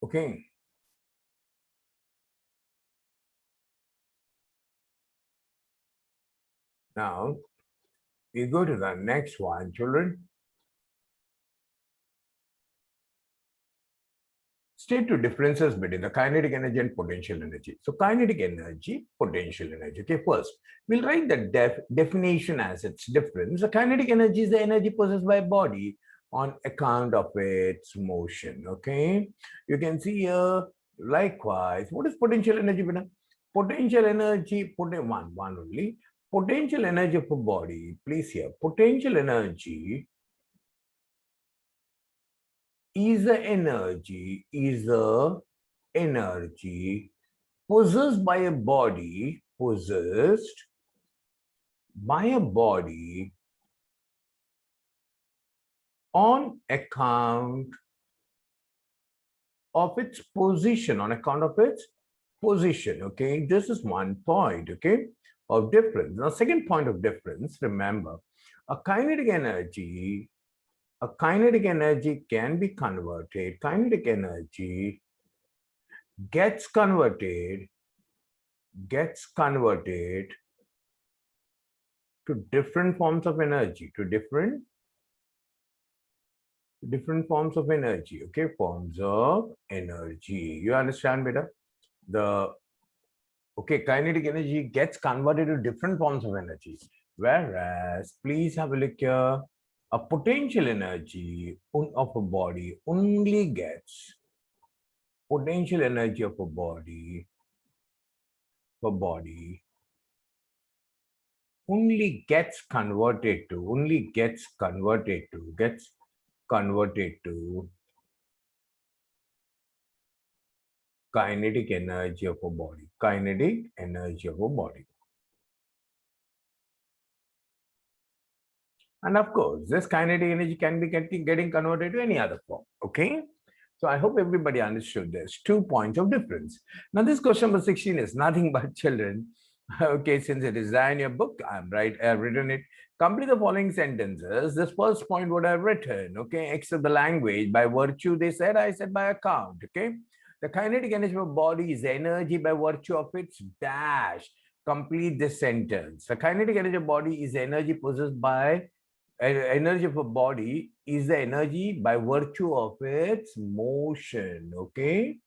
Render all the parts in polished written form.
Okay. Now, we go to the next one, children. State two differences between the kinetic energy and potential energy. So kinetic energy, potential energy. Okay, first, we'll write the definition as its difference. The kinetic energy is the energy possessed by a body on account of its motion. Okay, you can see here, likewise, what is potential energy? Potential energy, one only. Potential energy of a body, please here, potential energy is the energy possessed by a body, on account of its position, okay? This is one point, okay, of difference. Now, second point of difference, remember, a kinetic energy can be converted, kinetic energy gets converted to different forms of energy, different forms of energy, okay, forms of energy. You understand better? Kinetic energy gets converted to different forms of energy. Whereas, please have a look here, a potential energy of a body only gets potential energy of a body only gets converted to kinetic energy of a body, And of course, this kinetic energy can be getting converted to any other form, okay? So I hope everybody understood this. 2 points of difference. Now this question number 16 is nothing but children. Okay, since it is there in your book, I've written it. Complete the following sentences. This first point what I've written, okay, except the language, by virtue, they said, I said by account, okay? The kinetic energy of a body is energy by virtue of its dash. Complete this sentence. The kinetic energy of a body is energy possessed by energy of a body is the energy by virtue of its motion, okay?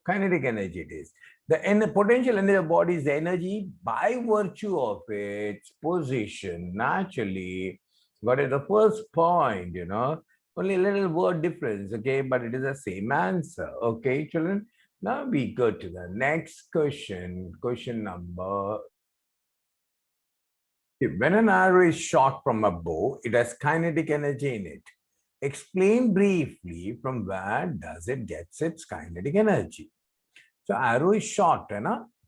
Kinetic energy it is. The potential energy of the body is the energy by virtue of its position. Naturally, got it? The first point, you know, only a little word difference, okay? But it is the same answer, okay, children? Now we go to the next question, question number. When an arrow is shot from a bow, it has kinetic energy in it. Explain briefly from where does it get its kinetic energy. So arrow is shot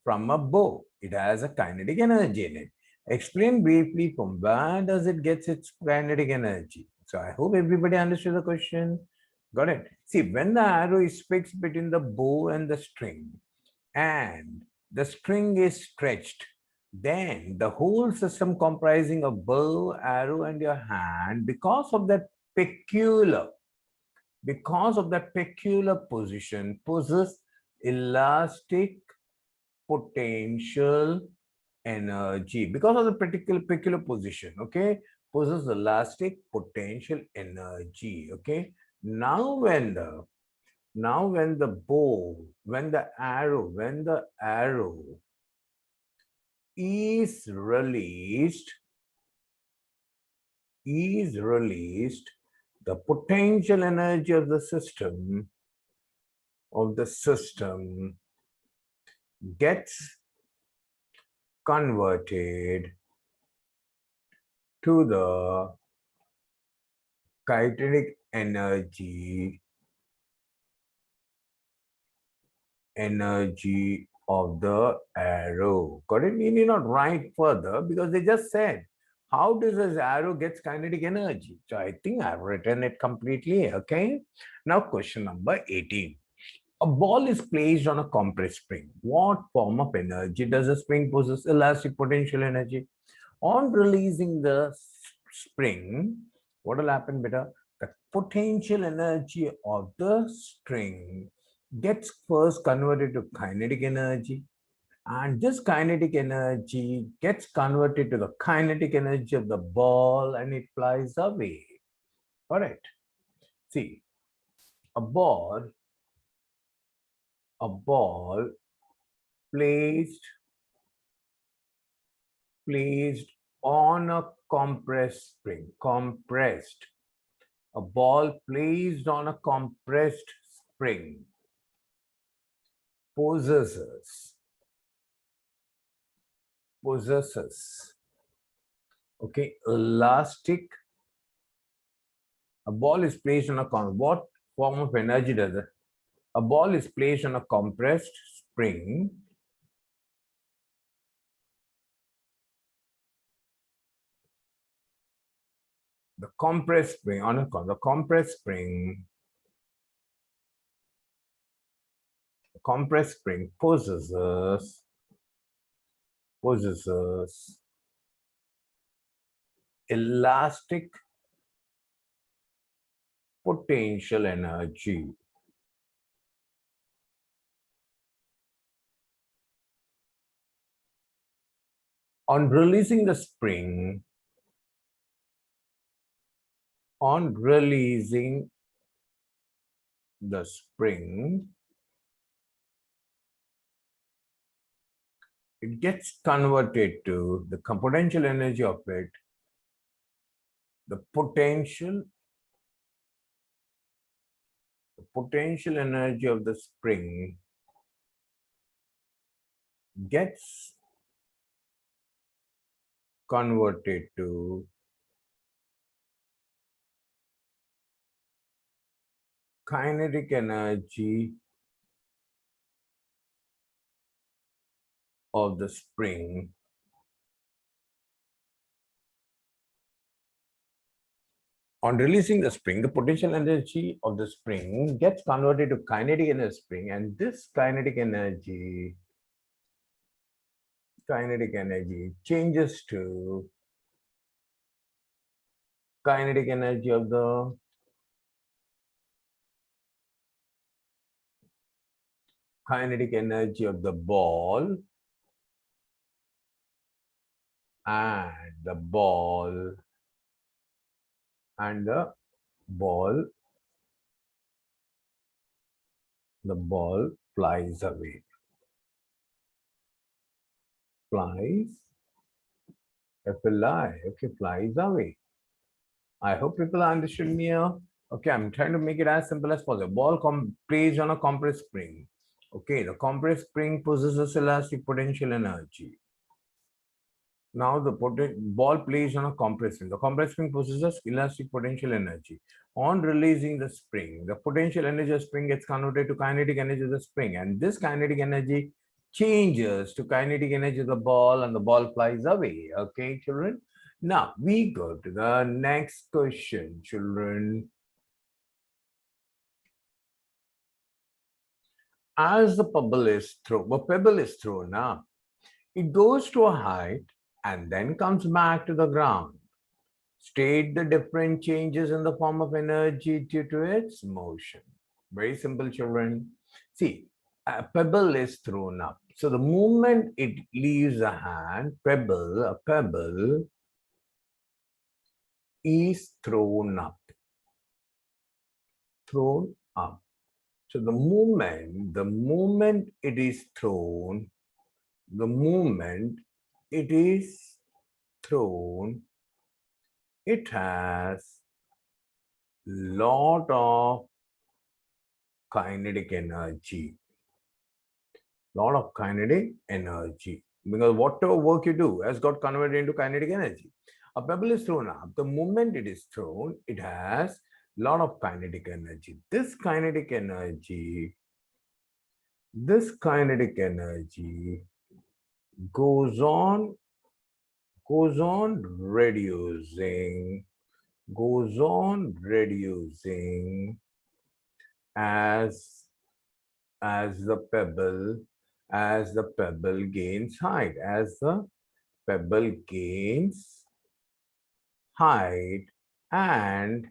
from a bow. It has a kinetic energy in it. Explain briefly from where does it get its kinetic energy. So I hope everybody understood the question. Got it? See, when the arrow is fixed between the bow and the string, and the string is stretched, then the whole system comprising of bow, arrow, and your hand, because of that peculiar position, possess elastic potential energy. Because of the peculiar position, okay, possess elastic potential energy, okay. Now when the arrow is released, the potential energy of the system gets converted to the kinetic energy of the arrow. Got it? We need not write further because they just said, how does this arrow get kinetic energy? So I think I've written it completely, okay? Now question number 18. A ball is placed on a compressed spring. What form of energy does the spring possess? Elastic potential energy. On releasing the spring, what will happen, beta? The potential energy of the string gets first converted to kinetic energy, and this kinetic energy gets converted to the kinetic energy of the ball and it flies away. All right. See, a ball placed on a a ball placed on a compressed spring possesses okay, elastic. A ball is placed on a what form of energy does it? A ball is placed on a compressed spring the compressed spring on the compressed spring possesses elastic potential energy. On releasing the spring, it gets converted to the potential energy of it, the potential energy of the spring gets converted to kinetic energy of the spring on releasing the spring, the potential energy of the spring gets converted to kinetic energy of the spring, and this kinetic energy changes to kinetic energy of the ball, and the ball flies away. Flies away. I hope people understood me here. Okay, I'm trying to make it as simple as possible. Ball placed on a compressed spring. Okay, the compressed spring possesses elastic potential energy. Now the ball placed on a compressed spring. The compressed spring possesses elastic potential energy. On releasing the spring, the potential energy of the spring gets converted to kinetic energy of the spring, and this kinetic energy changes to kinetic energy of the ball, and the ball flies away. Okay, children? Now we go to the next question, children. As the pebble is thrown up, it goes to a height and then comes back to the ground. State the different changes in the form of energy due to its motion. Very simple, children. See, a pebble is thrown up. So the moment it leaves a hand, a pebble is thrown up. So the moment it is thrown, it has lot of kinetic energy. Because whatever work you do has got converted into kinetic energy. A pebble is thrown up. The moment it is thrown, it has lot of kinetic energy. This kinetic energy goes on reducing as the pebble gains height. As the pebble gains height and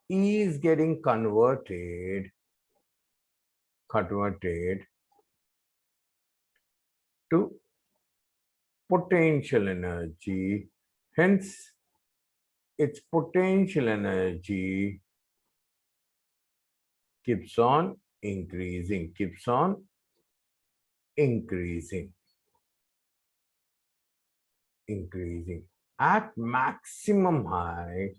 is getting converted converted to potential energy. Hence, its potential energy keeps on increasing, increasing. At maximum height,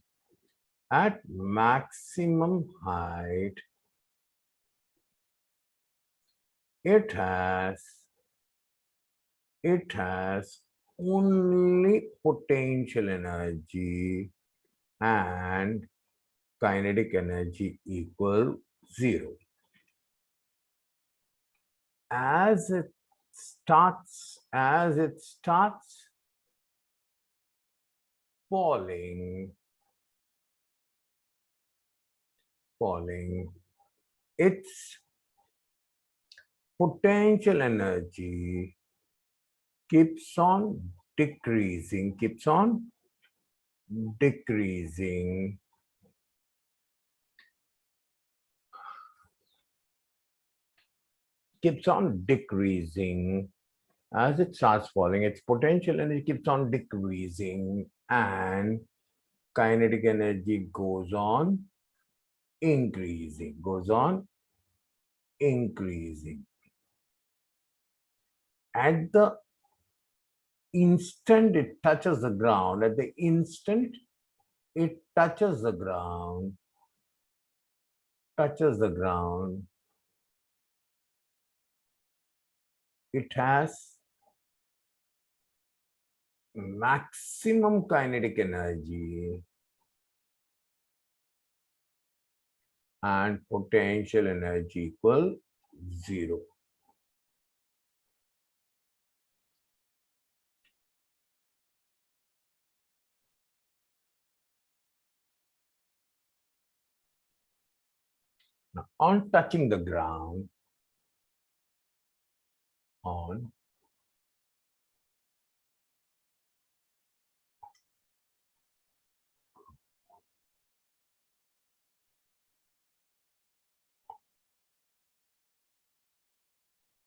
it has only potential energy and kinetic energy equal 0. As it starts falling, its potential energy keeps on decreasing, as it starts falling. Its potential energy keeps on decreasing and kinetic energy goes on increasing, At the instant it touches the ground, it has maximum kinetic energy and potential energy equal 0. Now, on touching the ground,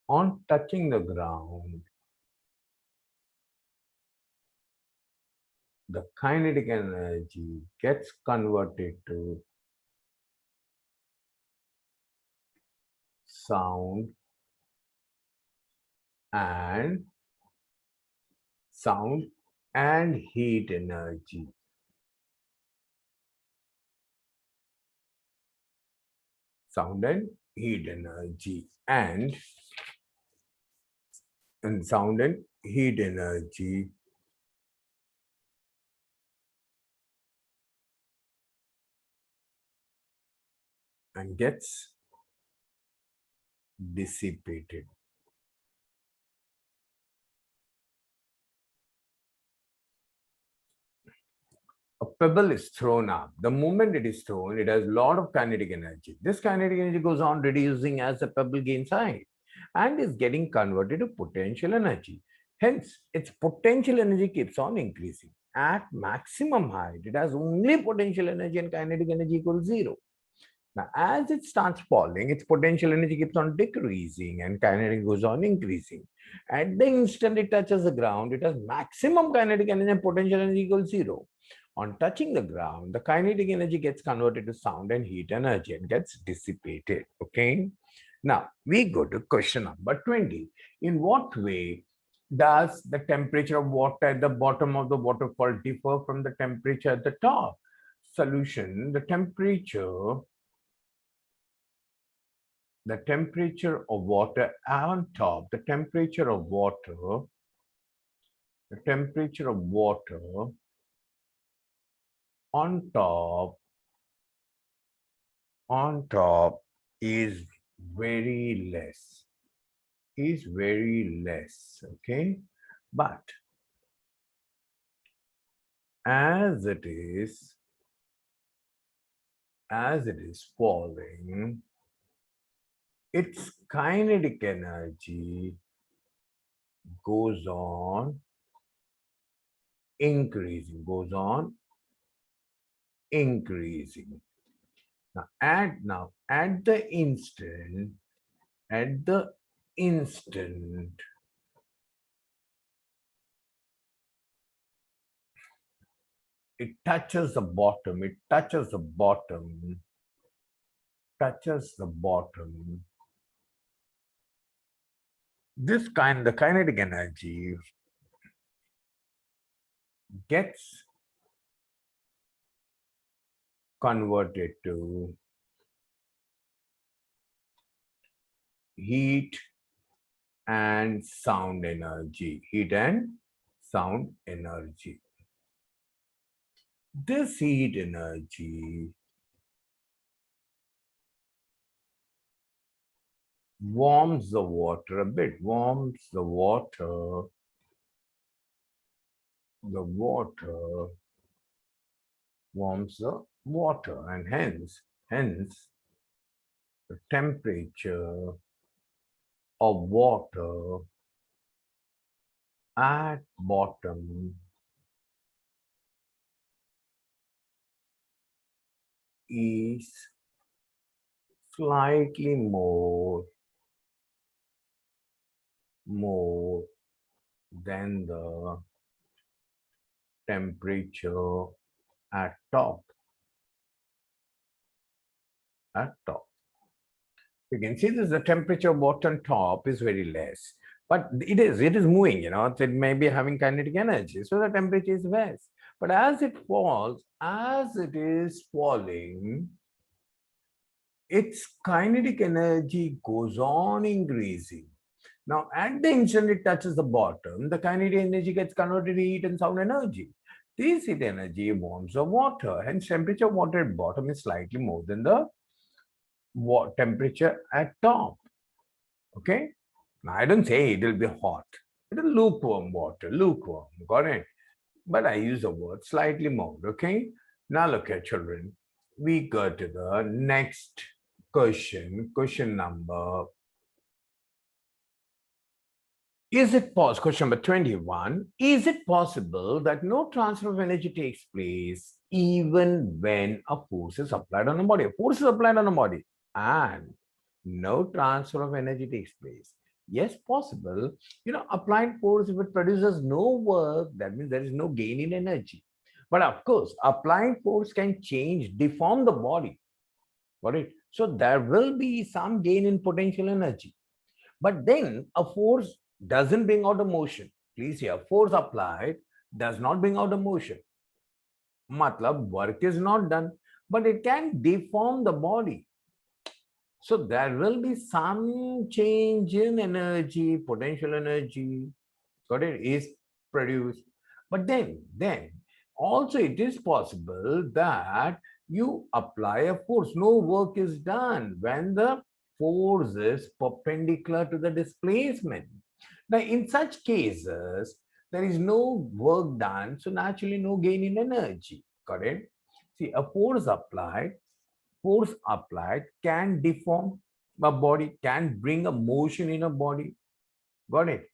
on touching the ground, the kinetic energy gets converted to sound and heat energy. Sound and heat energy and sound and heat energy and gets dissipated. A pebble is thrown up. The moment it is thrown, it has a lot of kinetic energy. This kinetic energy goes on reducing as the pebble gains height and is getting converted to potential energy. Hence, its potential energy keeps on increasing. At maximum height, it has only potential energy and kinetic energy equals 0. Now, as it starts falling, its potential energy keeps on decreasing and kinetic goes on increasing. At the instant it touches the ground, it has maximum kinetic energy and potential energy equals 0. On touching the ground, the kinetic energy gets converted to sound and heat energy and gets dissipated. Okay. Now, we go to question number 20. In what way does the temperature of water at the bottom of the waterfall differ from the temperature at the top? Solution: the temperature of water on top, the temperature of water on top is very less, okay? But as it is falling, its kinetic energy goes on increasing, Now, at the instant at the instant it touches the bottom, touches the bottom. The kinetic energy gets converted to heat and sound energy. Heat and sound energy. This heat energy warms the water a bit, warms the water, warms the water, and hence the temperature of water at bottom is slightly more than the temperature at top. You can see this, the temperature bottom top is very less, but it is moving, so it may be having kinetic energy, so the temperature is less. But as it falls, as it is falling, its kinetic energy goes on increasing. Now, at the instant it touches the bottom, the kinetic energy gets converted to heat and sound energy. This heat energy warms the water, hence temperature of water at bottom is slightly more than the temperature at top. Okay? Now, I don't say it will be hot. It is lukewarm water, lukewarm, got it? But I use the word slightly more, okay? Now look at children. We go to the next question number. Question number 21. Is it possible that no transfer of energy takes place even when a force is applied on a body? A force is applied on a body and no transfer of energy takes place. Yes, possible. Applied force, if it produces no work, that means there is no gain in energy. But of course, applied force can deform the body. Got it? So there will be some gain in potential energy. But then a force doesn't bring out a motion. Please hear, force applied does not bring out a motion. Matlab, work is not done, but it can deform the body. So there will be some change in energy, potential energy, got it, is produced. But then also it is possible that you apply a force, no work is done when the force is perpendicular to the displacement. Now, in such cases, there is no work done, so naturally no gain in energy. Got it? See, a force applied can deform a body, can bring a motion in a body. Got it?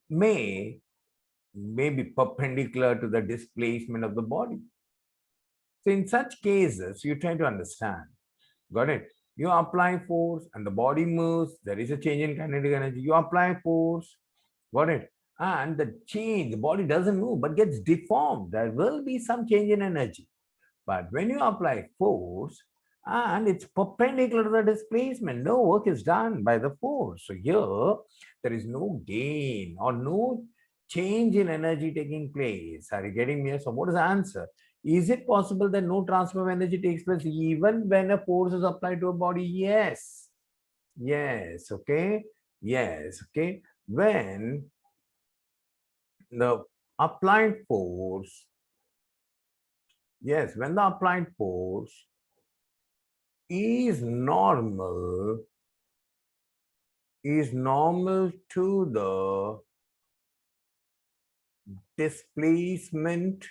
May be perpendicular to the displacement of the body. So in such cases, you try to understand. Got it? You apply force and the body moves. There is a change in kinetic energy. You apply force. Got it? And the body doesn't move but gets deformed. There will be some change in energy. But when you apply force and it's perpendicular to the displacement, no work is done by the force. So here, there is no gain or no change in energy taking place. Are you getting me? So what is the answer? Is it possible that no transfer of energy takes place even when a force is applied to a body? Yes. Yes. Okay. Yes. Okay. When the applied force, yes, when the applied force is normal to the displacement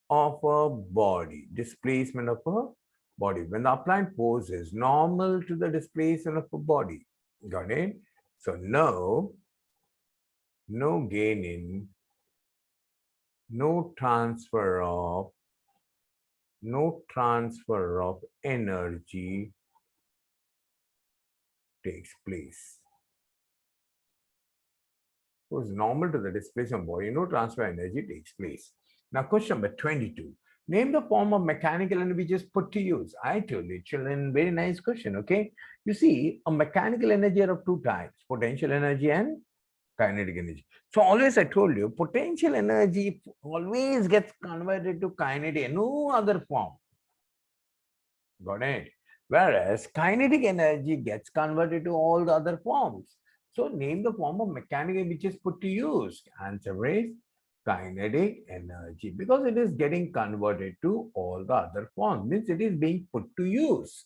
of a body. When the applied force is normal to the displacement of a body. Got it? So no gain in, no transfer of energy takes place. So it's normal to the displacement body, no transfer energy takes place. Now, question number 22. Name the form of mechanical energy which is put to use. I told you, children, very nice question, okay? You see, a mechanical energy are of two types, potential energy and kinetic energy. So always I told you, potential energy always gets converted to kinetic, no other form. Got it? Whereas kinetic energy gets converted to all the other forms. So name the form of mechanical which is put to use. Answer is kinetic energy because it is getting converted to all the other forms. Means it is being put to use.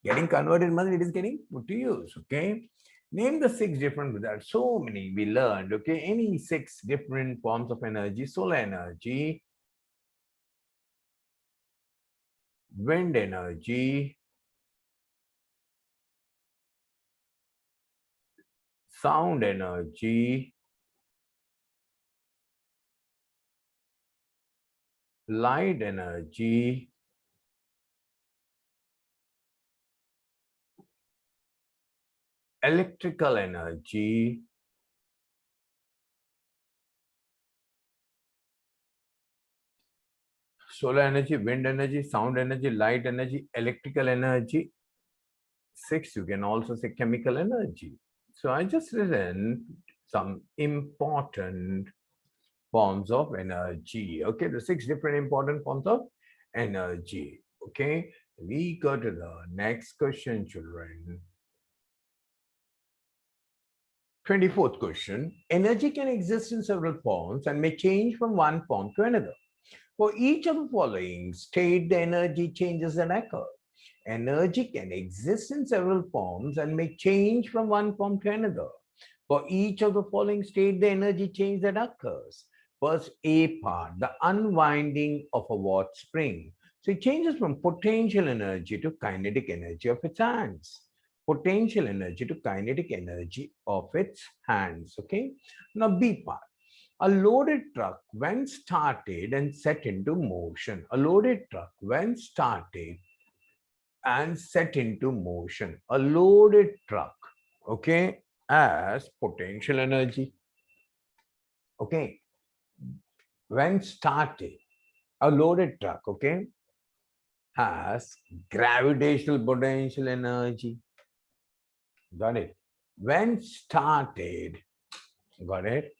Getting converted means it is getting put to use. Okay. Name the 6 different, there are so many we learned. Okay. Any 6 different forms of energy: solar energy, wind energy, sound energy, light energy, electrical energy, solar energy, wind energy, sound energy, light energy, electrical energy. 6, you can also say chemical energy. So I just written some important forms of energy. Okay, the 6 different important forms of energy. Okay, we go to the next question, children. 24th question. Energy can exist in several forms and may change from one form to another. For each of the following, state the energy changes that occur. Energy can exist in several forms and may change from one form to another. For each of the following, state the energy change that occurs. First, A part, the unwinding of a watch spring. So it changes from potential energy to kinetic energy of its hands. Potential energy to kinetic energy of its hands. Okay. Now, B part. A loaded truck, when started and set into motion, a loaded truck, when started and set into motion, a loaded truck, okay, as potential energy, okay, when started, a loaded truck, okay, has gravitational potential energy. Got it? When started, got it?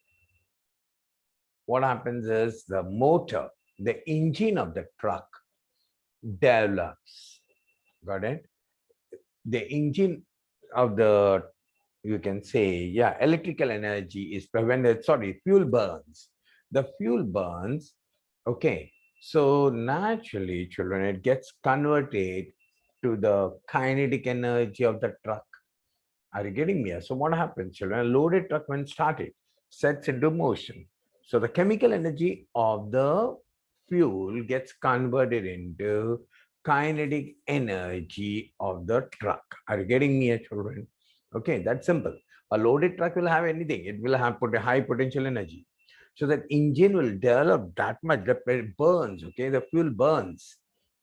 What happens is the motor, the engine of the truck develops. Got it? The engine of the, you can say, yeah, electrical energy is prevented, sorry, fuel burns. The fuel burns, okay. So naturally, children, it gets converted to the kinetic energy of the truck. Are you getting me? So what happens, children? A loaded truck, when started, sets into motion. So the chemical energy of the fuel gets converted into kinetic energy of the truck. Are you getting me, children? Okay, that's simple. A loaded truck will have anything. It will have put a high potential energy. So that engine will develop that much, that it burns, okay? The fuel burns.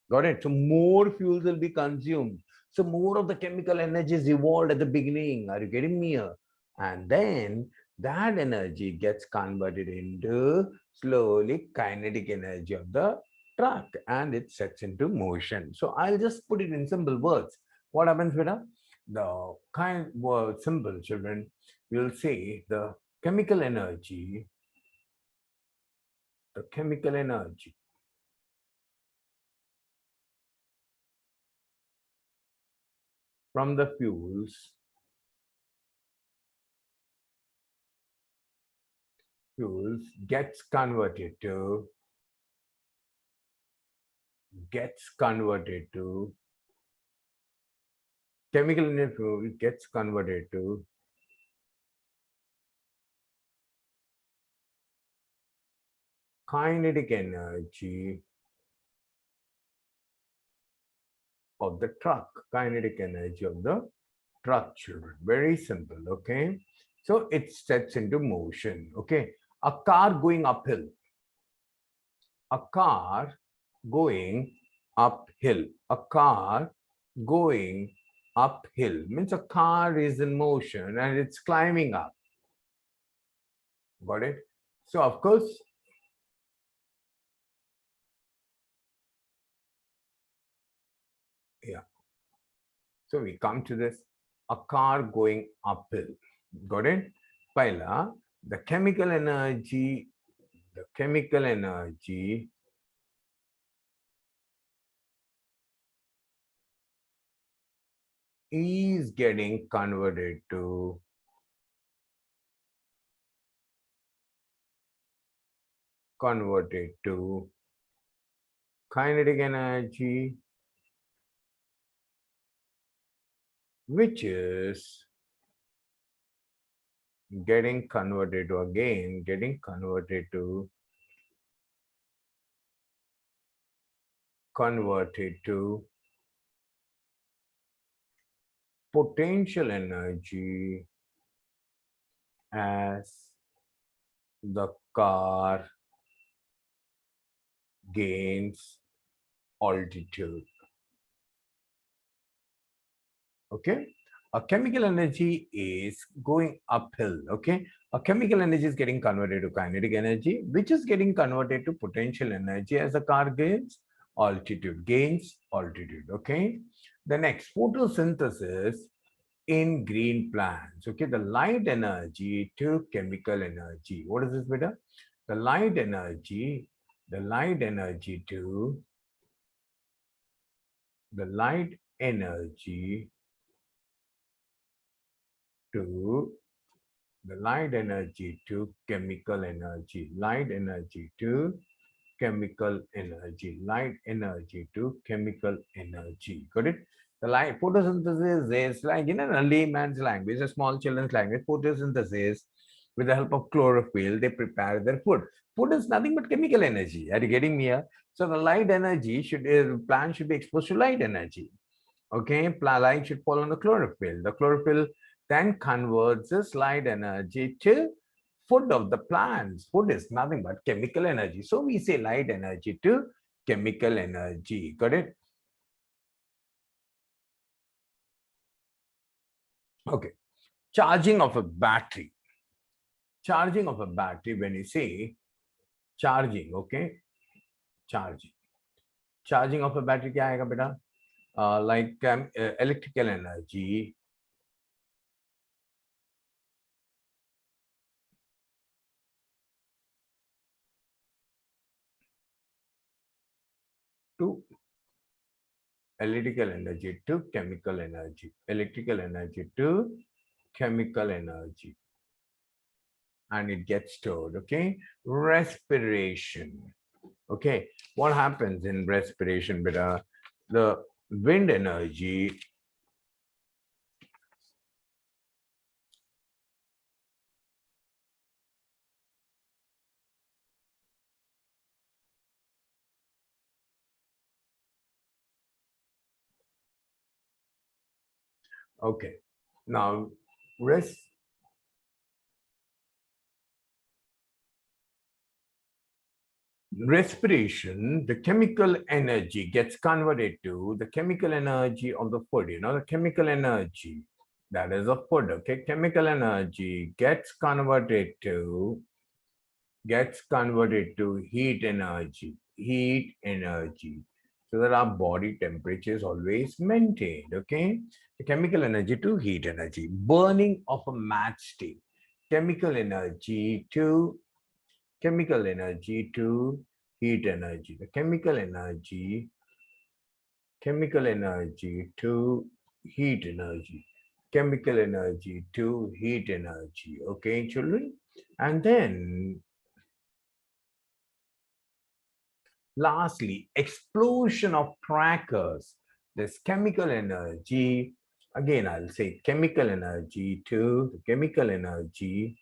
Got it? So more fuels will be consumed. So more of the chemical energy is evolved at the beginning. Are you getting me here? And then that energy gets converted into slowly kinetic energy of the truck and it sets into motion. So I'll just put it in simple words. What happens, Veda? The kind word simple, children, you'll say the chemical energy from the fuels gets converted to chemical energy fuel gets converted to kinetic energy of the truck, kinetic energy of the truck, children. Very simple, okay? So it sets into motion, okay? A car going uphill. A car going uphill. A car going uphill means a car is in motion and it's climbing up. Got it? So of course, yeah. So we come to this, a car going uphill. Got it? Paila, the chemical energy, the chemical energy is getting converted to kinetic energy, which is getting converted to potential energy as the car gains altitude. Okay, a chemical energy is going uphill. Okay, a chemical energy is getting converted to kinetic energy, which is getting converted to potential energy as the car gains altitude. Okay, the next, photosynthesis in green plants. Okay, the light energy to chemical energy. What is this, beta? The light energy, the light energy to the light energy to the light energy to chemical energy, light energy to chemical energy, light energy to chemical energy. Got it? The light photosynthesis is like in a layman's language, a small children's language. Photosynthesis, with the help of chlorophyll, they prepare their food. Food is nothing but chemical energy. Are you getting me here? So the light energy plant should be exposed to light energy. Okay, light should fall on the chlorophyll. The chlorophyll then converts this light energy to food of the plants. Food is nothing but chemical energy. So we say light energy to chemical energy. Got it? Okay. Charging of a battery. Charging of a battery, when you say charging, okay? Charging. Charging of a battery क्या आएगा बेटा? Like electrical energy to chemical energy, electrical energy to chemical energy, and it gets stored. Okay, respiration. Okay, what happens in respiration, beta? The wind energy okay, now respiration, the chemical energy gets converted to the chemical energy of the food. You know, the chemical energy that is of food. Okay, chemical energy gets converted to heat energy. Heat energy. So that our body temperature is always maintained. Okay, the chemical energy to heat energy. Burning of a matchstick. Chemical energy to chemical energy to heat energy. The chemical energy to heat energy. Chemical energy to heat energy. Okay, children? And then lastly, explosion of crackers. This chemical energy, again, I'll say chemical energy to the chemical energy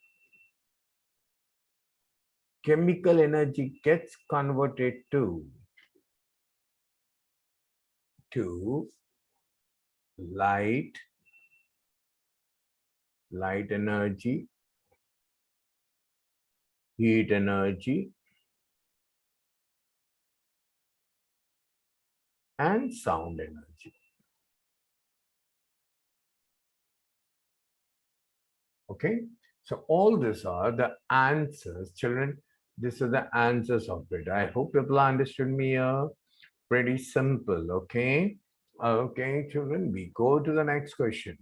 gets converted to light energy, heat energy, and sound energy. Okay, so all these are the answers, children. These are the answers of it. I hope people understood me here. Pretty simple. Okay. Okay, children, we go to the next question.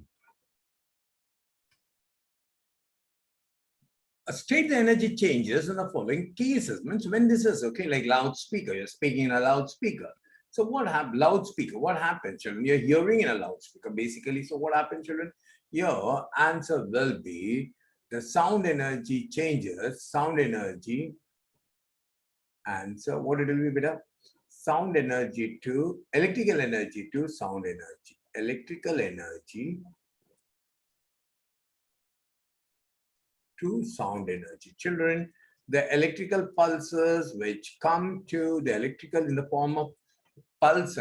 State the energy changes in the following cases. Means when this is okay, like loudspeaker, you're speaking in a loudspeaker. So what happens? Loudspeaker, what happens, children? You're hearing in a loudspeaker, basically. So what happens, children? Your answer will be the sound energy changes. Sound energy answer. What it will be, beta? Sound energy to electrical energy to sound energy. Electrical energy to sound energy. Children, the electrical pulses which come to the electrical in the form of pulse,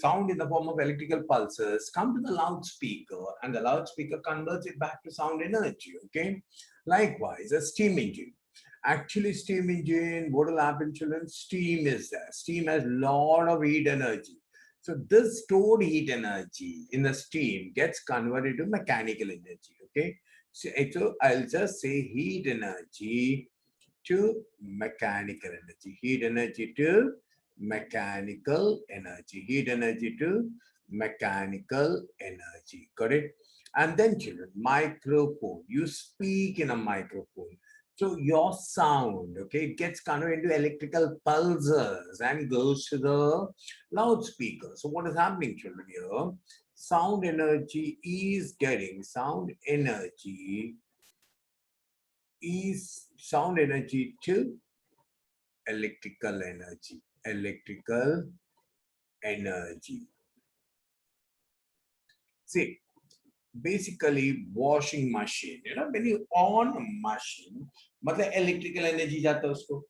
sound in the form of electrical pulses come to the loudspeaker, and the loudspeaker converts it back to sound energy. Okay. Likewise, a steam engine. Actually, steam engine, what will happen, children? Steam is there. Steam has a lot of heat energy. So this stored heat energy in the steam gets converted to mechanical energy. Okay. So I'll just say heat energy to mechanical energy. Heat energy to mechanical energy. Heat energy to mechanical energy. Got it? And then, children, microphone. You speak in a microphone. So your sound, okay, gets converted into electrical pulses and goes to the loudspeaker. So what is happening, children, here? Sound energy is getting sound energy to electrical energy. Electrical energy. See, basically washing machine, when you on a machine, मतलब electrical energy जाता है उसको.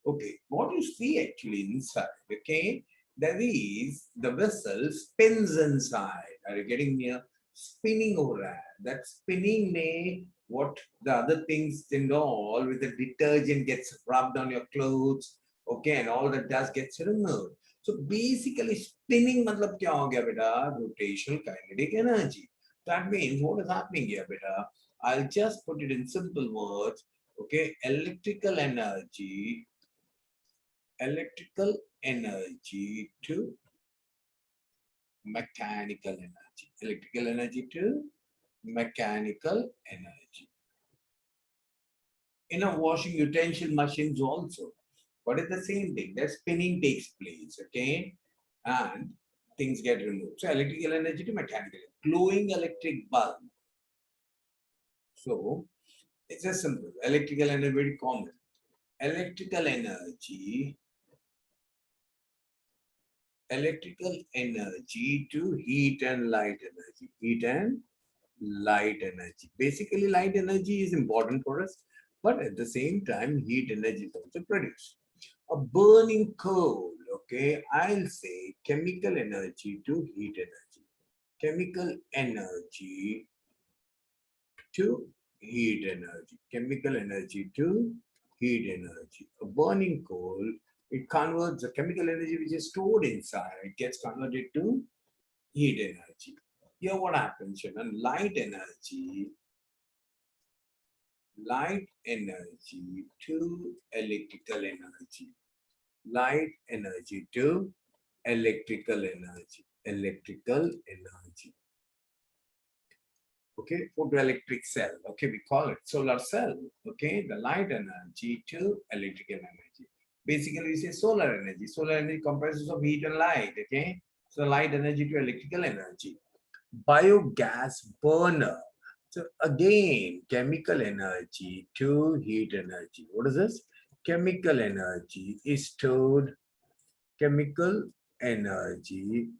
Okay, what you see actually inside, okay, there is the vessel spins inside. Are you getting me? Spinning over that spinning may what the other things and all with the detergent gets rubbed on your clothes, okay, and all the dust gets removed. So basically spinning मतलब क्या हो गया बेटा? Rotational kinetic energy. That means what is happening here, beta? I'll just put it in simple words. Okay, electrical energy to mechanical energy. Electrical energy to mechanical energy. In a washing utensil machines also. What is the same thing? The spinning takes place, okay? And things get removed. So electrical energy to mechanical. Glowing electric bulb. So it's just simple. Electrical energy, very common. Electrical energy to heat and light energy. Heat and light energy. Basically, light energy is important for us, but at the same time, heat energy is also produced. A burning coal, okay, I'll say chemical energy to heat energy. Chemical energy to heat energy. Chemical energy to heat energy. A burning coal, it converts the chemical energy which is stored inside, it gets converted to heat energy. Here what happens, children? Light energy to electrical energy. Light energy to electrical energy. Electrical energy. Okay, photoelectric cell. Okay, we call it solar cell. Okay, the light energy to electrical energy. Basically, we say solar energy. Solar energy comprises of heat and light. Okay, so light energy to electrical energy. Biogas burner. So again, chemical energy to heat energy. What is this? Chemical energy is stored. Chemical energy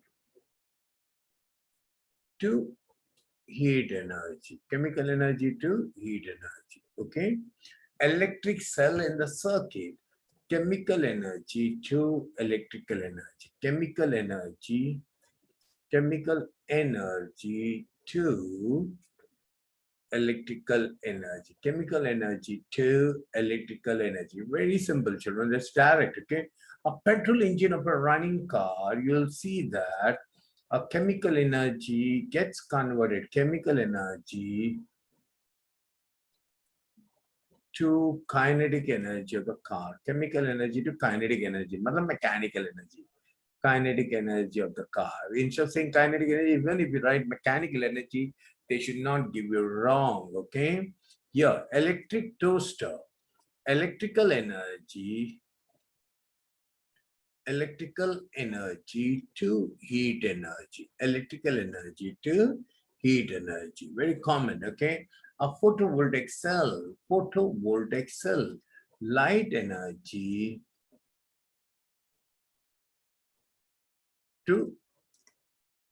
to heat energy. Chemical energy to heat energy. Okay. Electric cell in the circuit. Chemical energy to electrical energy. Chemical energy to electrical energy. Chemical energy to electrical energy. Very simple, children. That's direct. Okay. A petrol engine of a running car, you'll see that a chemical energy gets converted. Chemical energy to kinetic energy of the car. Chemical energy to kinetic energy. Matlab mechanical energy. Kinetic energy of the car. Instead of saying kinetic energy, even if you write mechanical energy, they should not give you wrong. Okay. Here, electric toaster. Electrical energy to heat energy. Electrical energy to heat energy. Very common, okay? A photovoltaic cell, light energy to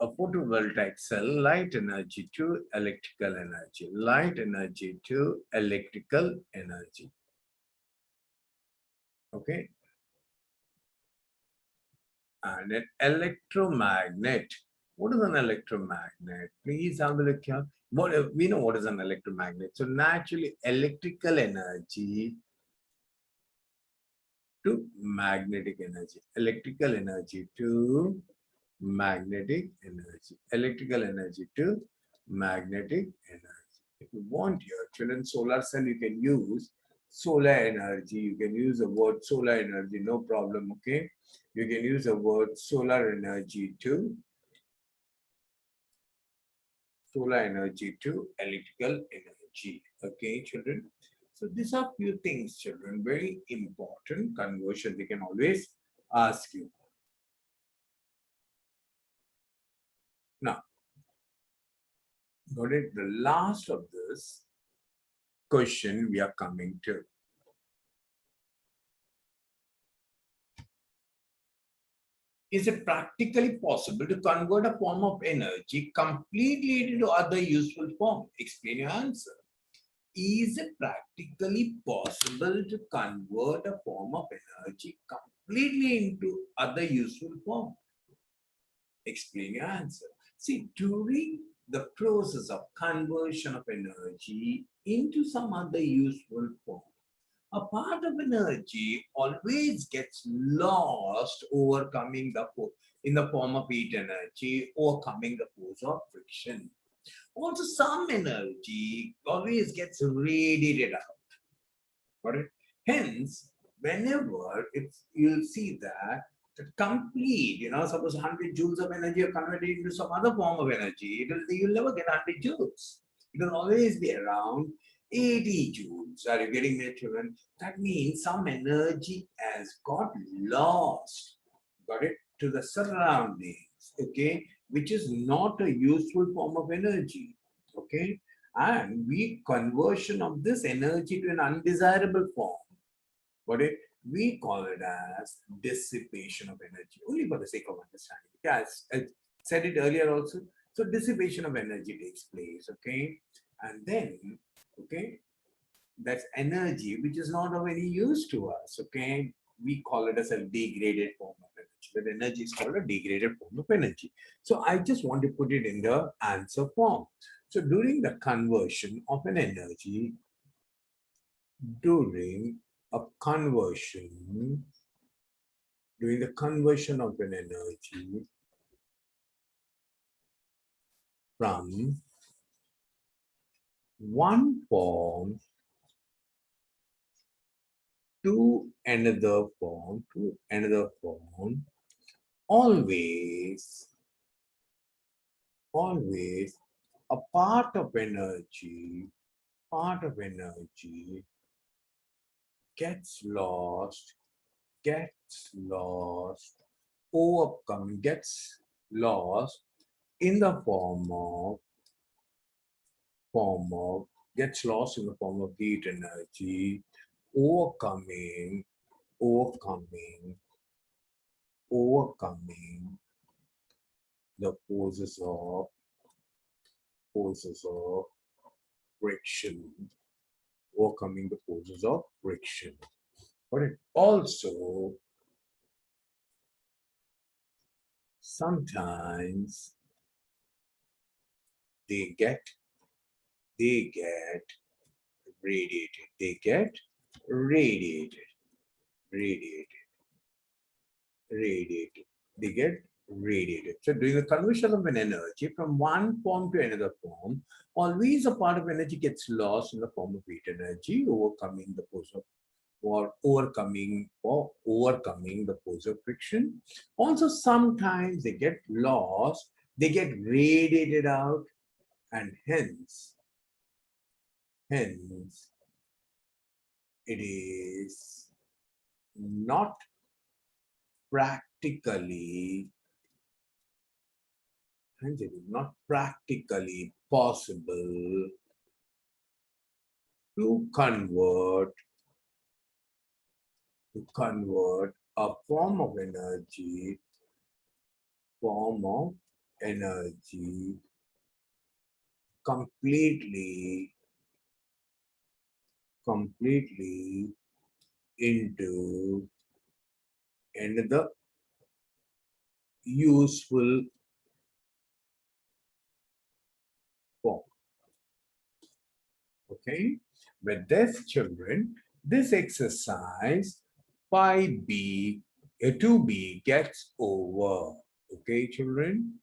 a photovoltaic cell, light energy to electrical energy, light energy to electrical energy. Okay? And an electromagnet. What is an electromagnet? Please have a look here. We know what is an electromagnet. So naturally, electrical energy to magnetic energy. Electrical energy to magnetic energy. Electrical energy to magnetic energy. If you want your children solar cell, you can use solar energy. You can use the word solar energy, no problem, okay? You can use the word solar energy to electrical energy, okay, children? So these are few things, children, very important conversion. They can always ask you. Now, got it? The last of this question we are coming to. Is it practically possible to convert a form of energy completely into other useful form? Explain your answer. Is it practically possible to convert a form of energy completely into other useful form? Explain your answer. See, during the process of conversion of energy into some other useful form, a part of energy always gets lost overcoming the force in the form of heat energy, overcoming the force of friction. Also, some energy always gets radiated out. Got it? Hence, whenever you'll see that the complete, suppose 100 joules of energy are converted into some other form of energy, you'll never get 100 joules. It will always be around 80 joules. Are you getting me, children? That means some energy has got lost, got it, to the surroundings, okay, which is not a useful form of energy, okay? And conversion of this energy to an undesirable form, got it? We call it as dissipation of energy, only for the sake of understanding. Yes, I said it earlier also. So dissipation of energy takes place, okay? And then, okay, that's energy which is not of any use to us, okay? We call it as a degraded form of energy. That energy is called a degraded form of energy. So I just want to put it in the answer form. So during the conversion of an energy, during the conversion of an energy from one form to another form, always a part of energy gets lost, in the form of gets lost in the form of heat energy, overcoming the forces of friction, overcoming the forces of friction. But it also sometimes they get radiated. They get radiated. They get radiated. So during the conversion of an energy from one form to another form, always a part of energy gets lost in the form of heat energy, overcoming the force of overcoming the force of friction. Also, sometimes they get lost, they get radiated out, and hence it is not practically possible to convert a form of energy completely into another useful form. Okay, with this, children, this exercise 5B, 2B gets over. Okay, children.